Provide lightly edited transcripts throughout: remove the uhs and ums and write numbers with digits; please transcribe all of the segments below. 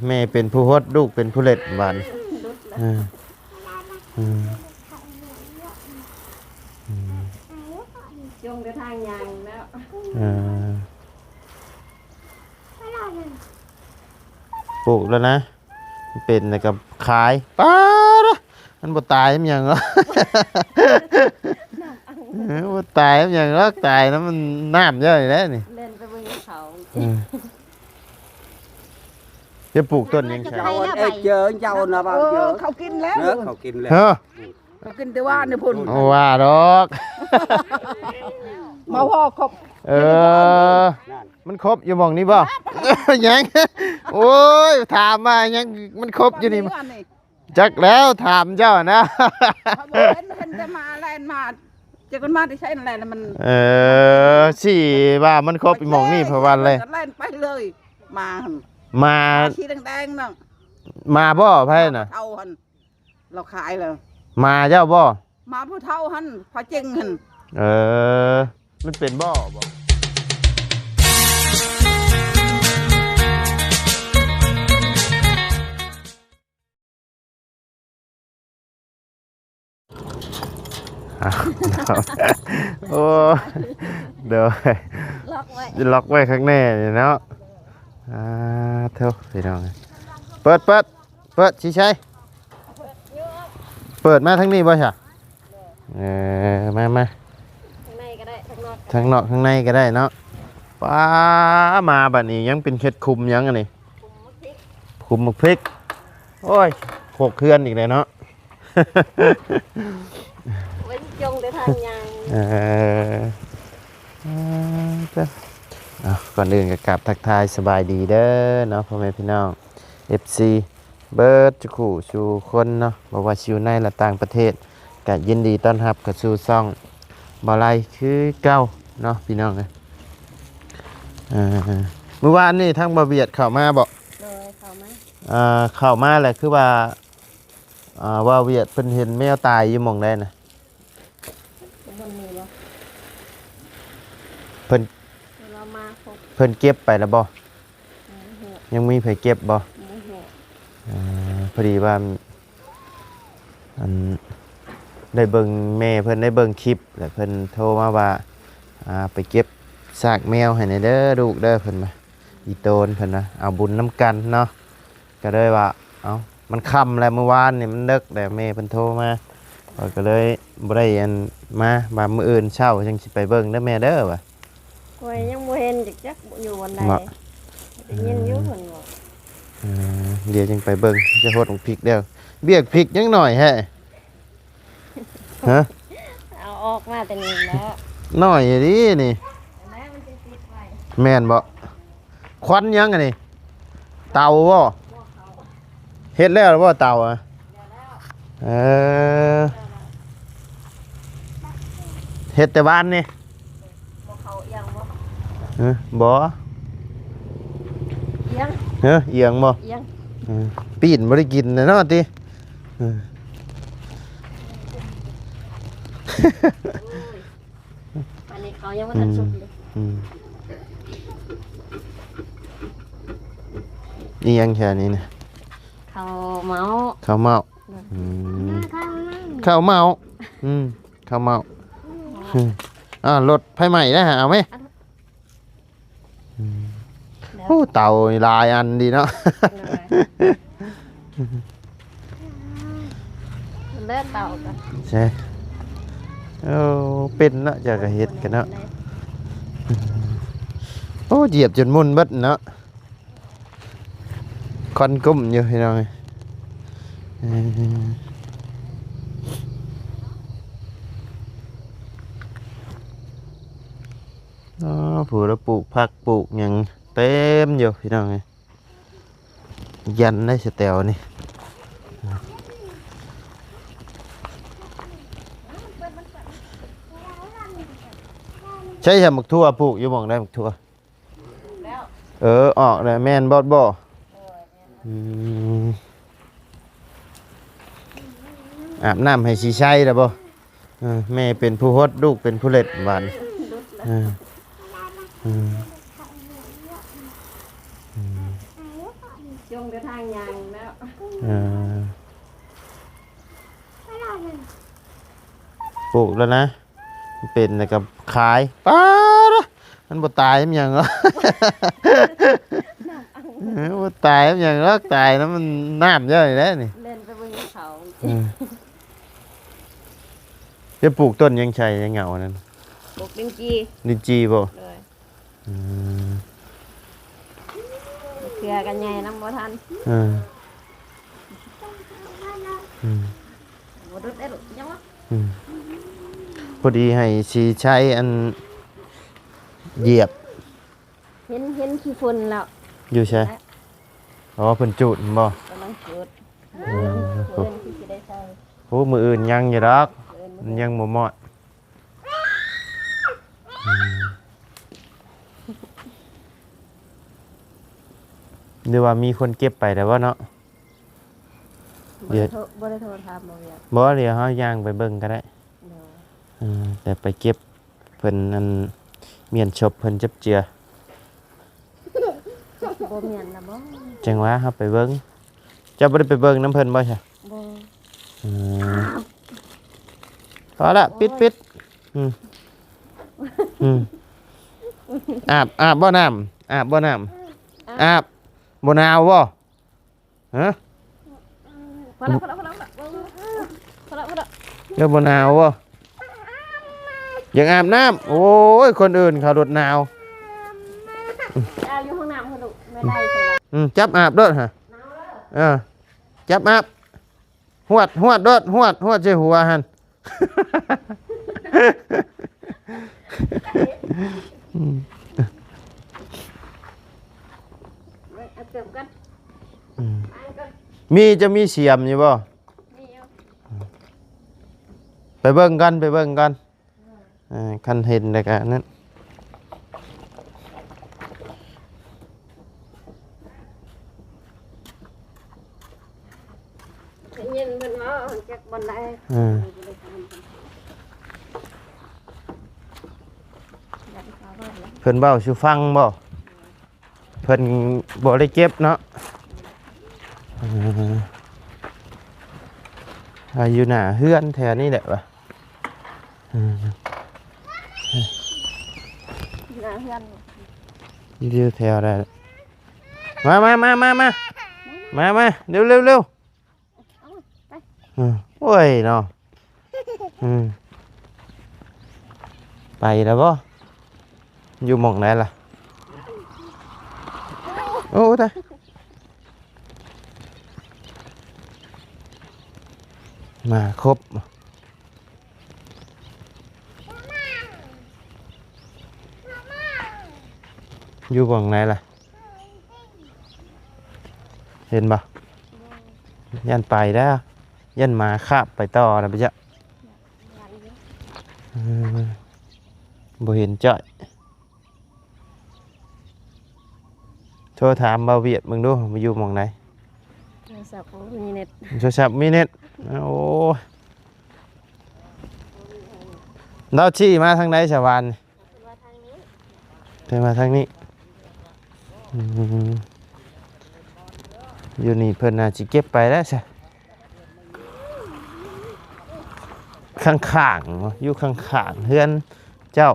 แม่เป็นผู้ฮดลูกเป็นผู้เล็ดบานจงกระทางยางแล้วปลูกแล้วนะเป็นอะไรกับขายป้าละมันบ่ตายมันยังหรอบ่ตายมันยังหรอตายแล้วมันน้ำเยอะเลยนะนี่เล่นไปบนเขาจะปลูกต้นยังไงเจอเจ้านะบ้างเจอเขากินแล้วเขากินแล้วเขากินแต่ว่าเนี่ยพุ่นว่าดอก มาพ่อครบมันครบอยู่มองนี้บ่ยังโอ้ยถามมายังมันครบอยู่นี่จักแล้วถามเจ้านะเห็นจะมาอะไรมาจะกันมาที่ใช่อะไรแล้วมันสิว่ามันครบอยู่มองนี่เพราะว่าอะไรเล่นไปเลยมาชีแดงๆนั่งมาบ่ไพ่น่ะเท่าหันเราขายเลยมาเจ้าบ่มาผู้เท่าหันพอจริงหันมันเป็นบ่โอ้เดี๋ยวล็อกไว้ข้างแน่เนาะเท่าพี่น้องเปิดชี้ใช่เปิดมาทั้งนี้บ่ใช่มาข้างในก็ได้ทั้งนอกข้างในก็ได้เนาะป้ามาบัดนี้ยังเป็นเข็ดคุมยังอันนี้คุมหมกพริกโอ้ย6เคลื่อนอีกเลยเนาะไว้จงกระทางยางก่อนอื่นก็กราบทักทายสบายดีเด้อเนาะพ่อแม่พี่น้อง FC เบิร์ดจุขู่ชูคนเนาะบอกว่าชิวในและต่างประเทศก็ยินดีต้อนรับกับชูซ่องบ่ไรคือเก้าเนาะพี่น้องเลยเมื่อวานนี่ทั้งบ่เบียดเข้ามาบอกเข้ามาแหละคือว่าเวียดเพิ่นเห็นแมวตายอยู่หม่องได้นะเพิ่นเก็บไปแล้วบ่ยังมีไผเก็บบ่พอดีว่าได้เบิ่งแม่เพิ่นได้เบิ่งคลิปแล้วเพิ่นโทรมาว่าไปเก็บซากแมวให้ในเด้อลูกเด้อเพิ่นมาอีโตนเพิ่นนะเอาบุญน้ำกันเนาะก็เลยว่าเอามันค่ำแล้วเมื่อวานนี่มันดึกแต่แม่เพิ่นโทรมาก็เลยบ่ได้มามื้ออื่นเช้าจังสิไปเบิ่งเด้อแม่เด้อว่ะโอ้ยยังบ่เห็นจักอยู่วันใดได้ยินอยู่เพิ่นบอกเดี๋ยวจังไปเบิ่งจะโหดของพริกเด้อเบียกพริกยังหน่อยแฮะฮะเอาออกมาแต่นี่แล้วหน่อยดินี่แม่นบ่ควันยังอันนี้เตาบ่เฮ็ดแล้วหรือบ่เตาอ่ะเฮ็ดแต่บ้านนี่บ่เข้าเอียงบ่บ่เอียงเอียงบ่เอียงปีนบ่ได้กินเนาะติอันนี้เขายังบ่ทันสุกเลยนี่ยังแค่นี้นะข้าวเมาข้าวเมาข้าวเมารถไฟใหม่ได้ฮะเอาไหมโอ้เต่าลายอันดีเนาะเลิศเต่ากันใช่เป็นเนาะจากเห็ดกันเนาะโอ้เหยียบจนมุ่นเบิดเนาะคอนกุ้มอยู่ให้หน่อยผู้เราปลูกผักปลูกอย่างเต็มอยู่พี่น้องไงยันได้สเตลนี่ใช่ใช่หมกทั่วปลูกอยู่หมองได้หมกทั่วออกเลยแม่นบอดบ่อาบน้ำให้ชีใช่แล้วบ่แม่เป็นผู้ฮดลูกเป็นผู้เล็ดหวานจ จงกระทางยางแล้ว เออปลูกแล้วนะเป็นแล้วกับขายป้าดะมันบ่ตายมันหยังเหรอ บ่ตายมันหยังหรอกตายแล้วมันน้ำเยอะอยู่แล้วนี่ เล่นไปบนเขา จะปลูกต้นยังชัยยังเหงานั่น ปลูกดินจี ลินจีบ่ เลย อืม เกลือกันใหญ่น้ำบ่ทัน เอออืม บ่ดุดได้หรอกยังวะ อืมพอดีให้สีใช้อันเหยียบ เห็นขี้ฝุ่นแล้ว อยู่ใช่อ๋อเพิ่นจุดบ่ กำลังจุด เออ เพิ่นที่สิได้ใช้ โอ้มืออื่นยังอยู่ดอก เพิ่น มันยังบ่เหมาะหรือว่ามีคนเก็บไปแต่ว่าเนาะ เดี๋ยว บ่ได้โทรถามบ่อยาก บ่เดี๋ยวเฮาย่างไปเบิ่งก็ได้ เดี๋ยว แต่ไปเก็บเพิ่นอันเมียนชบเพิ่นจับเจือ บ่แม่นนะบ่ จังหวะเฮาไปเบิ่งเจ้าบ่ได้ไปเบิ่งน้ำเพิ่นบ่ใช่ บ่ อืมพอละปิดอืมอาบบ่น้ำอาบบ่น้ำอาบบ่หนาวบ่ฮะ พอแล้วพอแล้ว เดี๋ยวบ่หนาวบ่อยากอาบน้ำโอ้ยคนอื่นเขารดหนาว เอาอยู่ห้องน้ำเพิ่นลูกไม่ได้ใช่ล่ะ จับอาบเด้อฮะจับอาบหวดเด้อหวดใส่หัวหั่น เอาเก็บกันไปกัน จะมีเสียมอยู่บ่ นี่เอา ไปเบิ่งกันคันเห็นแล้วก็นั่น เย็นเพิ่นว่าจักบ่ได้ เพิ่นเบ้าชูฟังบ่เพิ่นบ่ได้เก็บเนาะอยู่หน้าเฮือนแถวนี้แหละวะ น่าเฮือน อยู่แถวได้มาเร็วโอ้ยเนาะไปแล้วบ่อยู่หม่องไหนล่ะโอ้ตายมาครบอยู่หม่องไหนล่ะเห็นบ่ยันไปได้วยันมาคาบไปต่อนะพี่จ๊ะบ่เห็นจ้อยโทรถามบ่าวเวียดมึงดูมาอยู่หม่องไหน โทรศัพท์มีเน็ต โทรศัพท์มีเน็ตโอ้ยเราชี้มาทางไหนชาวบ้านนี่ ว่าทางนี้ เพิ่นมาทางนี้อยู่นี่เพิ่นน่าสิเก็บไปแล้วซะข้างๆเนาะอยู่ข้างๆเฮือนเจ้า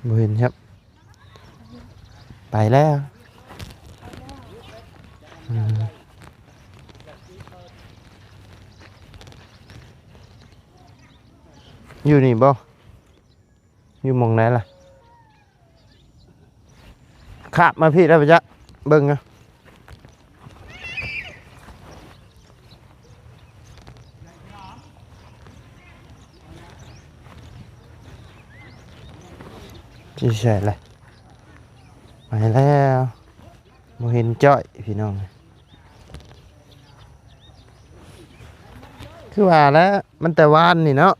บ่เห็นครับไปแล้วอยู่นี่บ่อยู่หมองไหนล่ะขับมาพี่ได้ปะจ๊ะเบิ่งนะที่ใช่เลยไปแล้วบ่เห็นจ้อยพี่น้องคือว่าแล้วมันแต่วานนี่เนาะ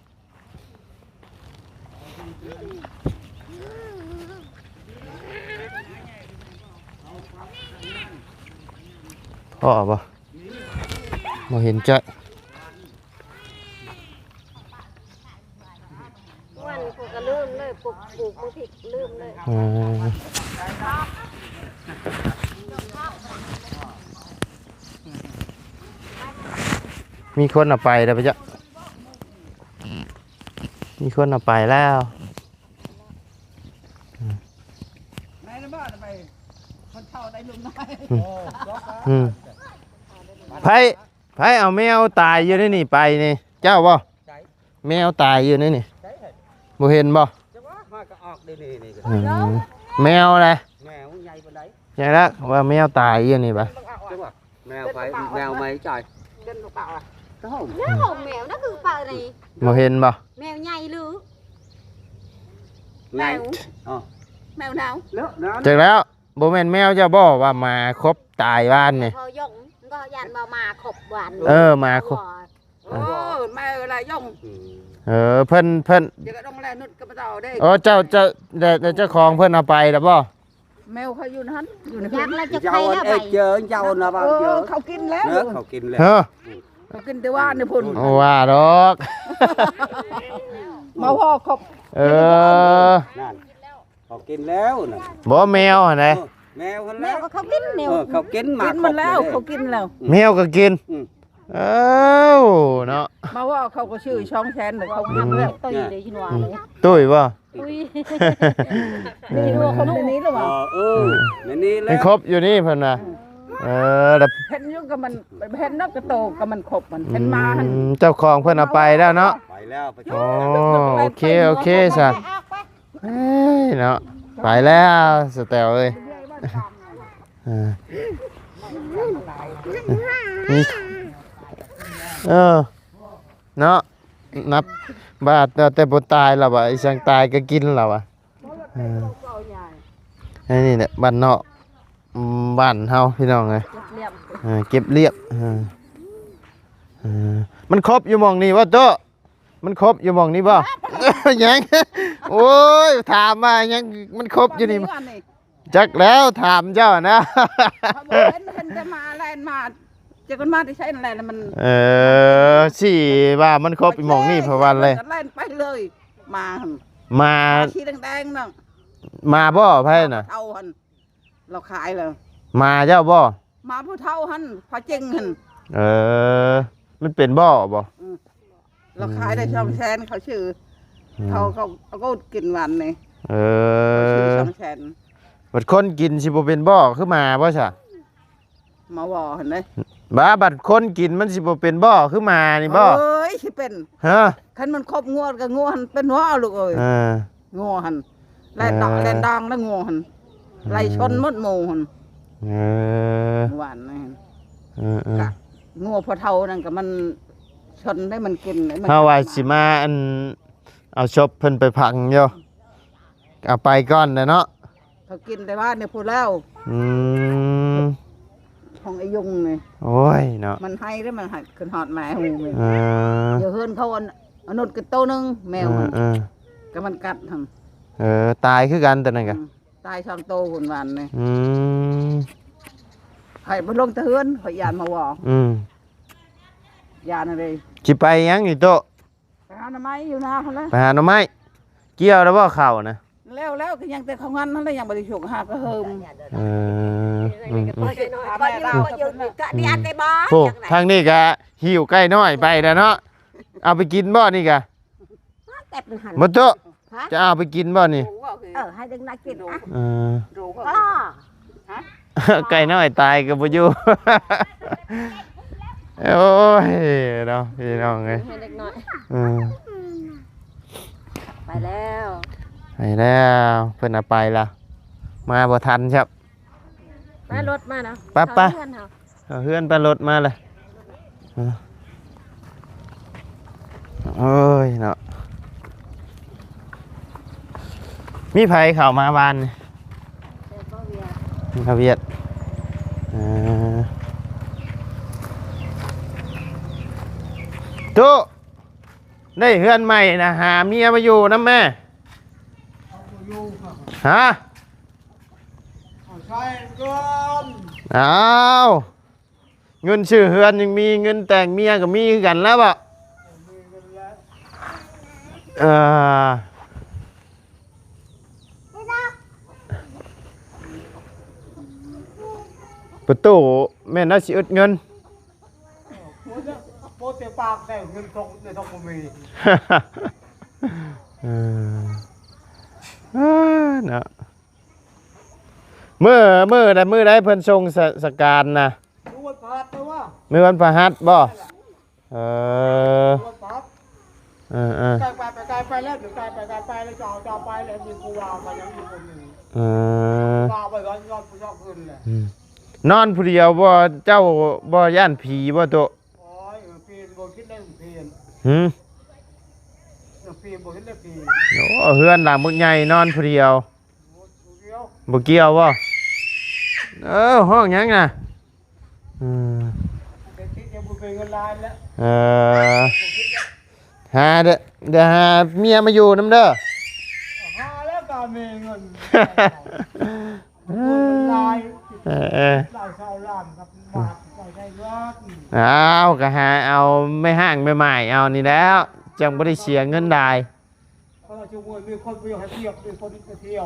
พ่อบ่บ่เห็นจ้ะ วันปลูกก็ลืมเลยปลูกบ่ผิดลืมเลย มีคนเอาไปแล้วปะจ๊ะมีคนเอาไปแล้ว ไหนนะบ้านไปคนเฒ่าได้ลุงน้อย อืมไผเอาแมวตายอยู่ในนี่ไปนี่เจ้าบ่แมวตายอยู่ในนี่บ่เห็นบ่ จังหวะมาก็ออกนี่นี่ อืมแมวอะไร แมวใหญ่ปานใด ใช่แล้วว่าแมวตายอยู่นี่ปะ จังหวะแมวไปแมวไม่จ่าย เดินเปล่าอ่ะ ก็ห้อง แล้วของแมวนั่นคือเปล่านี่ บ่เห็นบ่ แมวใหญ่หรือ ไงอ๋อ แมวหนาว เลอะนะ จากแล้วบ่แม่นแมวเจ้าบ่ว่ามาครบตายบ้านนี่ พอยงก็ยันมาขบหวาน มาครบ โอ้แมวอะไรย่อง เพิ่น เดี๋ยวก็ต้องแลนุดกับเต่าได้ อ๋อเจ้าของเพิ่นเอาไปแล้วบ่ แมวเขาอยู่นั้นอยู่ใน ยักษ์แล้วจะ เจ้า ใครแล้ว เอ็ ไป ดเจอเจ้านะบ้างเจอ เขากินแล้ว เนื้อเขากินแล้ว เฮ้อ เขากินแต่ว่าในพุ่น โอ้ว่าดอก มาพ่อขบ เออ นั่นเขากินแล้วน่ะ บ่แมวหั่นน่ะ แมวคน แม แล้ว ว ก็เขากินแมว เขากินมา กินมันแล้วเขากินแล้ว แมวก็กินเอ้าเนาะ มาว่าเขาก็ชื่อช่องแชนแต่เขากินแล้ว ตัวอยู่ในชินวาเลย ตุ้ยบ่ อุ้ย นี่ดูคนในนี้หรือเปล่า ในนี้แล้ มัน ว ครบอยู่นี่เพิ่นน่ะแล้ว เห็นยุ่งกับมันเห็นนกกระโตกับมันขบมันเห็นมาหัน เจ้าของเพิ่นเอาไปแล้วเนาะ ไปแล้วไป อ๋อโอเคซะเอ้ยเนาะไปแล้วสแตลเอ้ยนี่เนาะนับบาดแต่บ่ตายแล้วว่ะไอ้สังตายก็กินแล้วว่ะไอ้นี่แหละบ้านนอกบ้านเฮาพี่น้องเอ้ยเก็บเรียบมันครบอยู่หม่องนี้ว่าโตมันครบอยู่หม่องนี้บ่ ยังโอ้ยถามมายังมันครบอยู่นี่บ่จักแล้วถามเจ้านะ เห็นจะมาแลนมาจะกันมาที่ใช้อะไรแล้วมัน สิว่ามันครบอยู่หม่องนี้เพราะว่าอะไร แล่นไปเลยมา มา ชีแดงๆนั่ง มาบ่ไผน่ะ เท่าหันเราขายเลย มาเจ้าบ่ มาผู้เท่าหันพอจริงหัน มันเป็นบ่บ่ เราขายได้ช่องแชนเขาชื่อเขาก็กินวันนี่ชื่อช่องแชน บัดคนกินสิบ่เป็นบ่คือมาบ่ซะ มาว่อเห็นไหม บัดคนกินมันสิบ่เป็นบ่คือมานี่บ่ เอ้ยสิเป็น ฮะ คันมันครบงวดก็งวหันเป็นหัวเอาลูกเอ้ยงวหันแล่นดอกแล่นดังแล้วงวหันไล่ชนมดหมู่หันหวานนะกะงัวพอเท่านั่นก็มันชนได้มันกินได้มัน เฮาว่าสิมาอันเอาศพเพิ่นไปพังอยู่เอาไปก่อนเนาะ เขากินแต่ว่าเนี่ยพูดแล้ว ของไอ้ยุงนี่ โอ้ยเนาะ มันให้ได้มันให้ขึ้นหอดแม่หูเลย เออ เดี๋ยวเฮือนเขาอันนนกันโตนึงแมวมันก็มันกัดท ตายคือกันแต่นั่นกะ ำตายช่องโตหุ่นวันนี่ อืม ให้มันลงตะเฮือนข่อยยานมาบอกยานอะไร สิไปยังนี่โต ไปหาหน่อไม้อยู่นะเขาแล้ว ไปหาหน่อไม้เกี่ยวแล้วบ่เข้านะ แล้วก็ยังแต่ของงันนั่นแหละยังบริสุทธิ์หากระเฮิม ก็ยังก็ยืนก็ดีอันได้บ่ โอ้ทางนี้ก็หิวใกล้น้อยไปแล้วเนาะเอาไปกินบ่นี่กะ แต่เป็นหัน บ่โตจะเอาไปกินบ่นี่ ให้ดึงนักกินอ่ะ รู้ ก็ ว่า ไก่น้อยตายก็บ่อยู่ โอ้ยเนาะพี่น้องเอ้ย ให้เด็กน้อย ไปแล้ว ไปแล้วเพิ่นเอาไปละมาบ่ทันครับ ไปรถมานะ ไปเอาเฮือนไปรถมาเลยโอ้ยเนาะมีไผเข้ามาบ้านนี่เขาเวียดตุ๊ได้เฮือนใหม่นะหาเมียมาอยู่นะแม่ฮะเอา เงินชื่อเฮือนยังมีเงินแต่งเมียก็มีคือกันแล้วบ่ประตูแม่น่าสิอึดเงิน โปเตปากได้เงินทงในทงบ่มี เนาะมื้อใดเพิ่นส่งสการนะ รู้ว่าพาดแต่ว่า มื้อวันพฤหัสบ่เออ ว่าพาด เออ ไกลไปแล้วเดี๋ยวไกลไปแล้วจะเอาไปแล้วมีกูวางมายังมีคนหนึ่ง เออ วางไปร้อนผู้ชอบขึ้นแหละ นอนผู้เดียวบ่เจ้าบ่ย่านผีบ่โต โอ้ยปีนบ่คิดได้ปีน หืม ปีนบ่คิดได้ปีน โอ้เฮือนหลังบักใหญ่นอนผู้เดียว เดียว บ่เกี่ยวบ่ห้องหยังน่ะเด็กที่จะบุกเงินล้านแล้ว หาเดี๋ยวหาเมียมาอยู่นำเด้อ หาแล้วก็มีเงินลายลายชาวล้านครับบาทใส่รถ เอาก็หาเอาไม่ห่างไม่หมายเอานี่แล้วจังบ่ได้เสียเงินได้ เพราะเราจะมีคนไปให้เที่ยวมีคนไปเที่ยว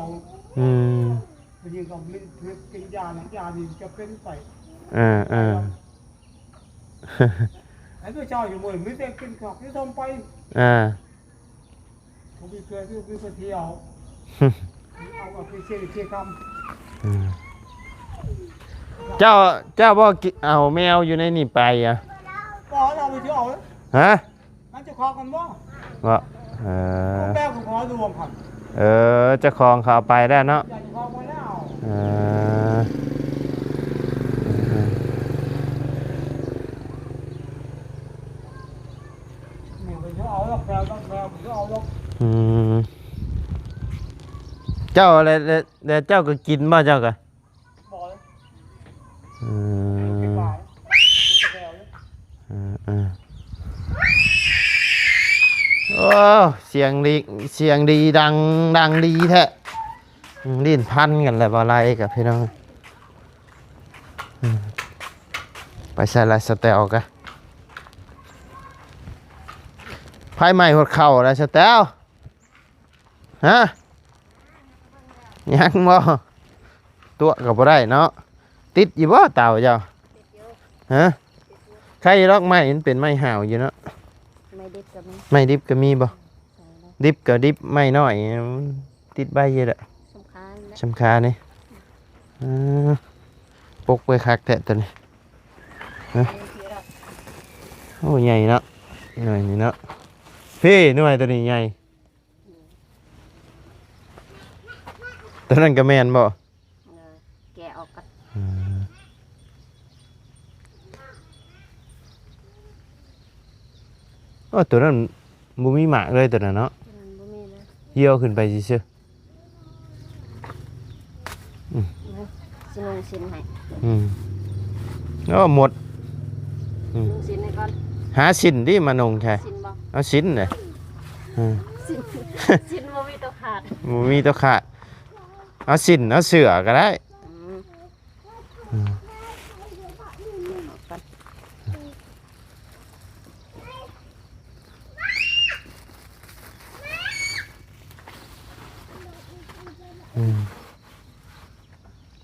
ไปยิงกับลิ้นกินยาหนังยาดีจะเป็นไปไอ้ตัวเจ้าอยู่เมืองไม่ได้กินของที่ทำไปผมมีเกลือที่ไปเที่ยวเอากับไปเชี่ยคำ เจ้าบ่เอาแมวอยู่ในนี่ไปอ่ะ ก็เราไปเที่ยวเลย ฮะ นั่นจะคอกันบ่ บ่แม่ผมขอรวมครับ เจ้าของเขาเอาไปได้เนาะ อยากจะคอมาแล้ว นี่ไปเที่ยวเอาแล้วแมวต้องแมวไปเที่ยวเอาแล้ว เจ้าอะไรเจ้าก็กินบ่เจ้าก็ บ่เลย อื ไป ม ป่าไปแมวเลย โอ้เสียงดีดังดีแท้ลิ้นพันกันแหละบ่ไรกับพี่น้องไปใส่ลายสเตลกันไพ่ใหม่หัวเข่าแล้วสเตลฮะยังบ่ตัวกับบ่ได้เนาะติดอยู่บ่เต่าเจ้าฮะใครลอกไม้มันเป็นไม้ห่าวอยู่เนาะ ไม่ดิบกับมัน ไม่ดิบก็มีบ่ดิบก็ดิบไม่น้อยติดใบเยอะแหละ สำคัญนะ สำคัญนี่ปกไปคักแท้ตัวนี้โอ้ใหญ่เนาะหน่อยนี่เนาะพี่หน่วยตัวนี้ใหญ่ตัวนั้นก็แม่นบ่ แกะออกกัน ตัวนั้นบ่มีหมากเลยตัวนั้นเนาะ มันบ่มีนะ เหี่ยวขึ้นไปซื่อ สิลงสินให้ หมด ลงสินให้ก่อน หาสินดิมานงใช่ สินบ่ เอาสินเลย สินสินบ่มีตัวขาด บ่มีตัวขาดเอาสินเอาเสือก็ได้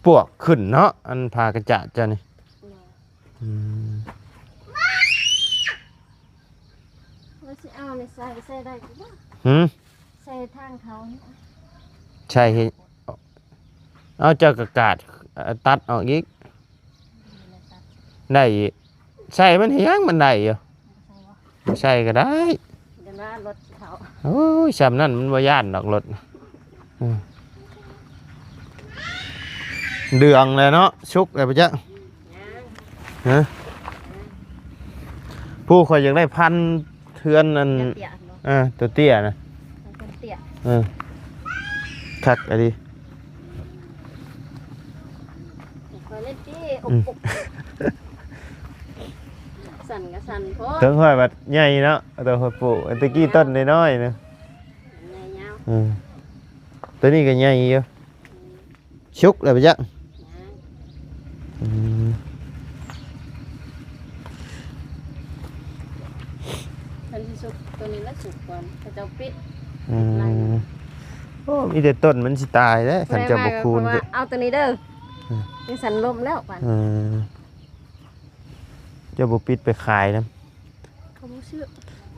ปวกขึ้นเนาะอันพากระจะจ้ะนี่ ว่าสิเอาในใส่ได้กูบ่ ใส่ทางเขานี่ ใช่เฮ็ดเอาเจ้ากระกาดตัดออกอีกได้อีกใช่มันเฮียงมันได้อยู่ใช่ก็ได้ เดี๋ยวว่ารถเขา โอ้ยซ้ำนั่นมันบ่ย่านดอกรถเดืองเลยเนาะชุกเลยปะจ๊ะฮะผู้คอยอยากได้พันเทือนนั่น เตี้ยเนาะ ตัวเตี้ยนะ มันเตี้ย คักอะไร คอยเล่นตี้อบสั่นก็สั่นโพด ถึงห้อยบัดใหญ่เนาะตัวหอยปูตะกี้ต้นน้อยๆนะ ยาว ตัวนี้ก็ใหญ่อยู่ชุกเลยปะจ๊ะ สุกตัวนี้แล้วสุกก่อนเขาจะปิด อืมโอ้มีแต่ต้นมันสิตายเด้คันจะบ่คูณ เพราะ เด้ ว่าเอาตัวนี้เด้อยังสันลมแล้วป่ะ เออจะบ่ปิดไปขายนํ เขาบ่เชื่อ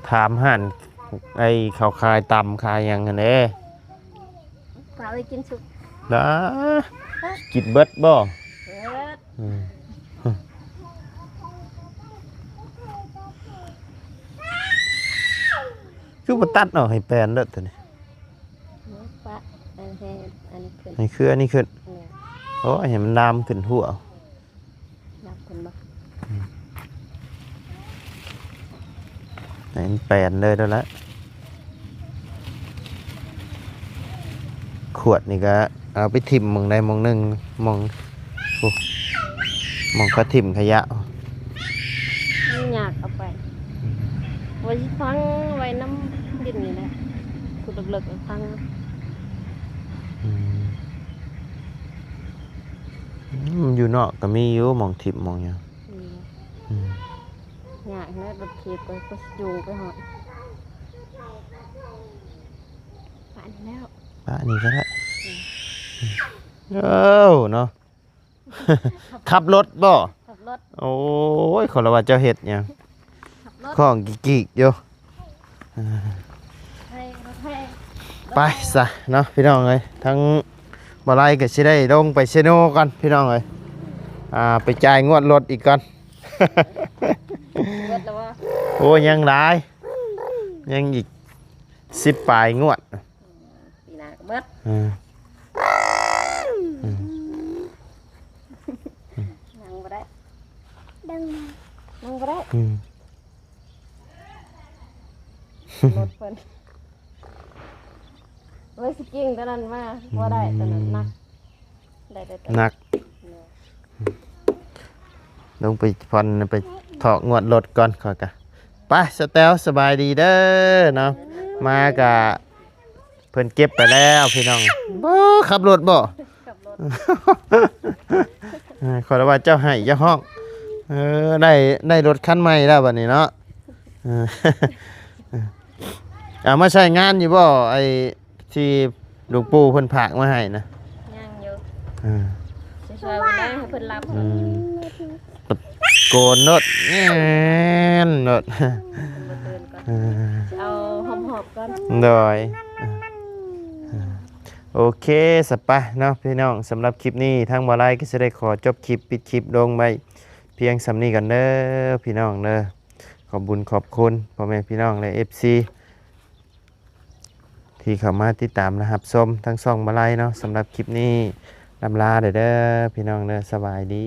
ถามหั่นไอ้เขาขายตำขายหยังกันเด้ ปลาไปกินสุก นะกินเบิดบ่ เฮ็ด อืมคือบ่ตัดเอาให้แปลนเด้อตัวนี้ ปลาอันนี้ขึ้น นี่คืออันนี้ขึ้น เนี่ย โอ้ยเห็นมันดามขึ้นหัว นับคนบ่ ให้มันแปลนเลยแล้วละขวดนี่ก็เอาไปทิ่มหมองใดหมองหนึงหมองโอ้หมองก็ทิ่มขยะ ไม่อยากเอาไปไว้ที่ฟังไว้น้ำดินนี่แหละขุดลึกๆฟัง อืมอยู่นอกก็มีอยู่หมองทิ่มหมองหยัง นี่ อืม อยากนะรถเข็บไปก็จูงไปหอดป่านแล้ว ป้านี่ก็ได้เอ้าเนาะ ขับรถบ่ ขับรถ โอ้ยขอละว่าเจ้าเฮ็ดหยัง ขับรถ ของกิกๆอยู่ ให้รถให้ ไปซะเนาะพี่น้องเอ้ยทั้งบ่ไล่ก็สิได้ลงไปเซโนก่อนพี่น้องเอ้ยไปจ่ายงวดรถอีกก่อน เบิดแล้วว่า โอ้ยังหลายยังอีก10ปลายงวด ปีหน้าก็เบิด อืม นั่งบ่ได้นั่งบ่ได้ อืม รถเพิ่นไว้สกิ้งตอนนั้นมาบ่ได้ตอนนั้นหนักได้แต่ตอน หนักลงไปผ่อนไปถอกงวดรถก่อนขอยกะไปสแตลสบายดีเด้อเนาะมากะเพิ่นเก็บไปแล้วพี่น้องบ่ขับรถบ่ ขับรถ ขอรับว่าเจ้าให้เจ้าห้องได้รถคันใหม่แล้วบัดนี้เนาะเออ มาใช้งานอยู่บ่ไอ้ที่หลวงปู่เพิ่นผากมาให้นะ ย่างอยู่ เออ ช่วยๆบ่ได้ให้เพิ่นรับ อืมโกนรถแง่นรถ บ่ตื่นก่อน เออ เอาหอมๆก่อน โดยโอเคสปะเนาะพี่น้องสำหรับคลิปนี้ทางบ่ไลก็จะได้ขอจบคลิปปิดคลิปลงไปเพียงสำนี้กันเด้อพี่น้องเด้อขอบบุญขอบคุณพ่อแม่พี่น้องและ FC ที่เข้ามาติดตามนะครับชมทั้งสองบ่ไลเนาะสำหรับคลิปนี้ลำลาเด้อพี่น้องเด้อสบายดี